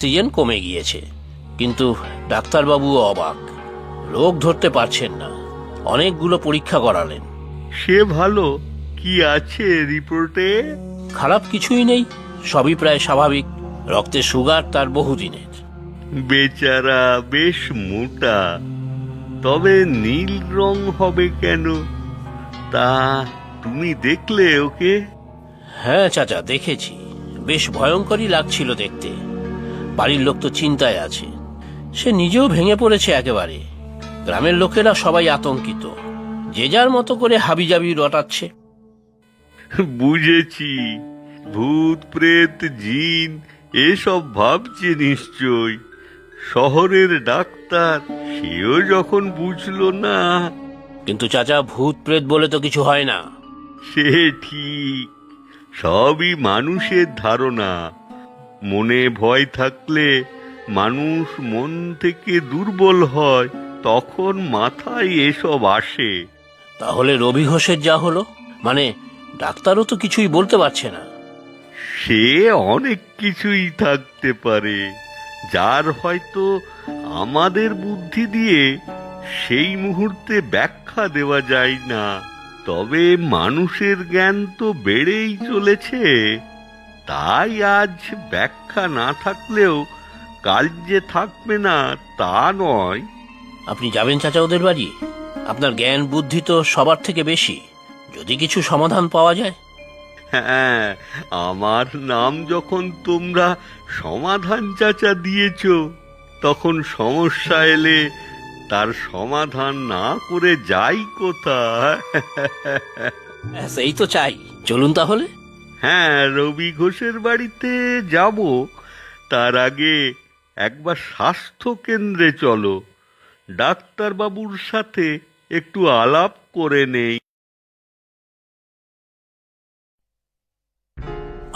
Oxygen কমে গিয়েছে, কিন্তু ডাক্তারবাবুও অবাক, রোগ ধরতে পারছেন না। অনেকগুলো পরীক্ষা করালেন। সে ভালো। কি আছে রিপোর্টে? খারাপ কিছুই নেই, সবই প্রায় স্বাভাবিক। রক্তে সুগার তার বহুদিনের। বেচারা বেশ মোটা, তবে নীল রং হবে কেন? তা তুমি দেখলে ওকে? হ্যাঁ চাচা, দেখেছি। বেশ ভয়ঙ্করই লাগছিল দেখতে। বাড়ির লোক তো চিন্তায় আছে, সে নিজেও ভেঙে পড়েছে একেবারে। গ্রামের লোকেরা সবাই আতঙ্কিত, যে যার মতো করে হাবিজাবি রটাচ্ছে। বুঝেছি, ভূত প্রেত জিন এসব ভাবছে নিশ্চয়। শহরের ডাক্তার, সেও যখন বুঝলো না। কিন্তু চাচা, ভূত প্রেত বলে তো কিছু হয় না। সে ঠিক, সবই মানুষের ধারণা। মনে ভয় থাকলে মানুষ মন থেকে দুর্বল হয়, তখন মাথায় এসব আসে। তাহলে রবি ঘোষের যা হলো, মানে ডাক্তারও তো কিছুই বলতে পারছে না। সে অনেক কিছুই থাকতে পারে, যার হয়তো আমাদের বুদ্ধি দিয়ে সেই মুহূর্তে ব্যাখ্যা দেওয়া যায় না। তবে মানুষের জ্ঞান তো বেড়েই চলেছে, তাই আজ ব্যাখ্যা না থাকলেও কাল যে থাকবে না তা নয়। আপনি যাবেন চাচা ওদের বাড়ি? আপনার জ্ঞান বুদ্ধি তো সবার থেকে বেশি, যদি কিছু সমাধান পাওয়া যায়। হ্যাঁ, আমার নাম যখন তোমরা সমাধান চাচা দিয়েছ, তখন সমস্যা এলে তার সমাধান না করে যাই কোথায়? সেই তো চাই, চলুন তাহলে। হ্যাঁ, রবি ঘোষের বাড়িতে যাব। তার আগে একবার স্বাস্থ্য কেন্দ্রে চলো, ডাক্তারবাবুর সাথে একটু আলাপ করে নেই।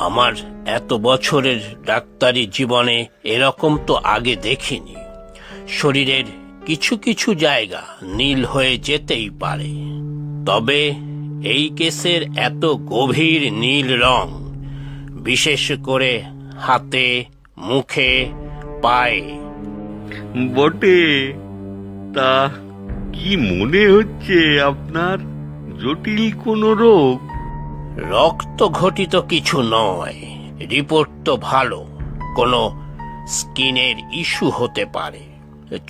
আমার এত বছরের ডাক্তারি জীবনে এরকম তো আগে দেখিনি। শরীরের কিছু কিছু জায়গা নীল হয়ে যেতেই পারে, তবে এই কেসের এত গভীর নীল রং, বিশেষ করে হাতে, মুখে, পায়ে। বটে, তা কি মনে হচ্ছে আপনার? জটিল কোনো রোগ? রক্ত ঘটিত কিছু নয়, রিপোর্ট তো ভালো। কোনো স্কিনের ইস্যু হতে পারে,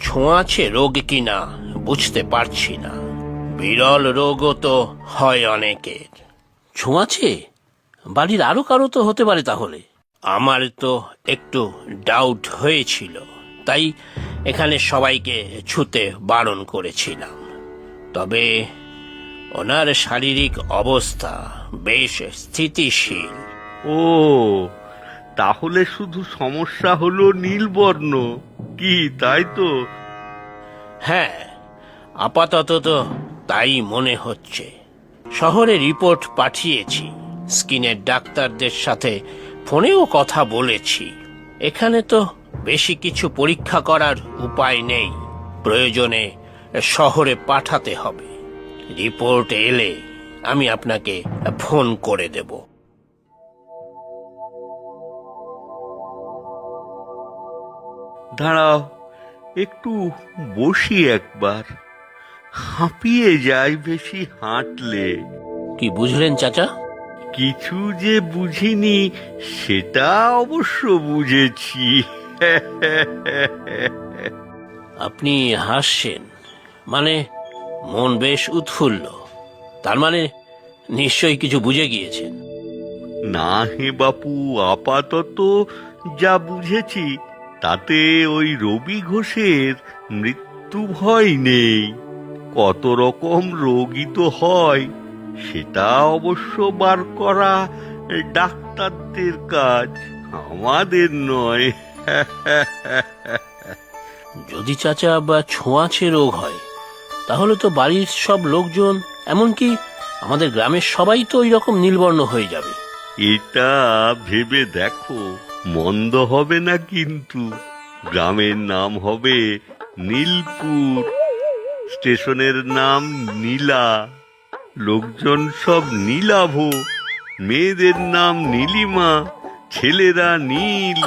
ছোঁয়াচে রোগ কিনা বুঝতে পারছি না। বিরল রোগও তো হয় অনেকের। ছোঁয়াচে? বাড়ির আরো কারো তো হতে পারে তাহলে। আমার তো একটু ডাউট হয়েছিল, তাই এখানে সবাইকে ছুতে বারণ করেছিলাম। তবে ওনার শারীরিক অবস্থা বেশ স্থিতিশীল। ও, তাহলে শুধু সমস্যা হলো নীলবর্ণ, কি তাই তো? হ্যাঁ, আপাতত তো তাই মনে হচ্ছে। শহরে রিপোর্ট পাঠিয়েছি, স্কিনের ডাক্তারদের সাথে ফোনেও কথা বলেছি। এখানে তো বেশি কিছু পরীক্ষা করার উপায় নেই, প্রয়োজনে শহরে পাঠাতে হবে। রিপোর্ট এলে আমি আপনাকে ফোন করে দেব। দাঁড়াও, একটু বসি একবার। হাঁপিয়ে যাই বেশি হাঁটলে। কি বুঝলেন চাচা? কিছু যে বুঝিনি সেটা অবশ্য বুঝেছি। আপনি হাসছেন, মানে মন বেশ উৎফুল্ল। তার মানে নিশ্চয়ই কিছু বুঝে গিয়েছেন। না হে বাপু, আপাতত যা বুঝেছি তাতে ওই রবি ঘোষের মৃত্যু ভয় নেই। কত রকম রোগই তো হয়, সেটা অবশ্য বার করা ডাক্তারদের কাজ, আমাদের নয়। যদি চাচা বা ছোঁয়াচে রোগ হয়, তাহলে তো বাড়ির সব লোকজন, এমনকি আমাদের গ্রামের সবাই তো ওই রকম নীলবর্ণ হয়ে যাবে। এটা ভেবে দেখো, মন্দ হবে না কিন্তু। গ্রামের নাম হবে নীলপুর, স্টেশনের নাম নীলা, লোকজন সব নীলাভ, মেয়েদের নাম নীলিমা, ছেলেরা নীল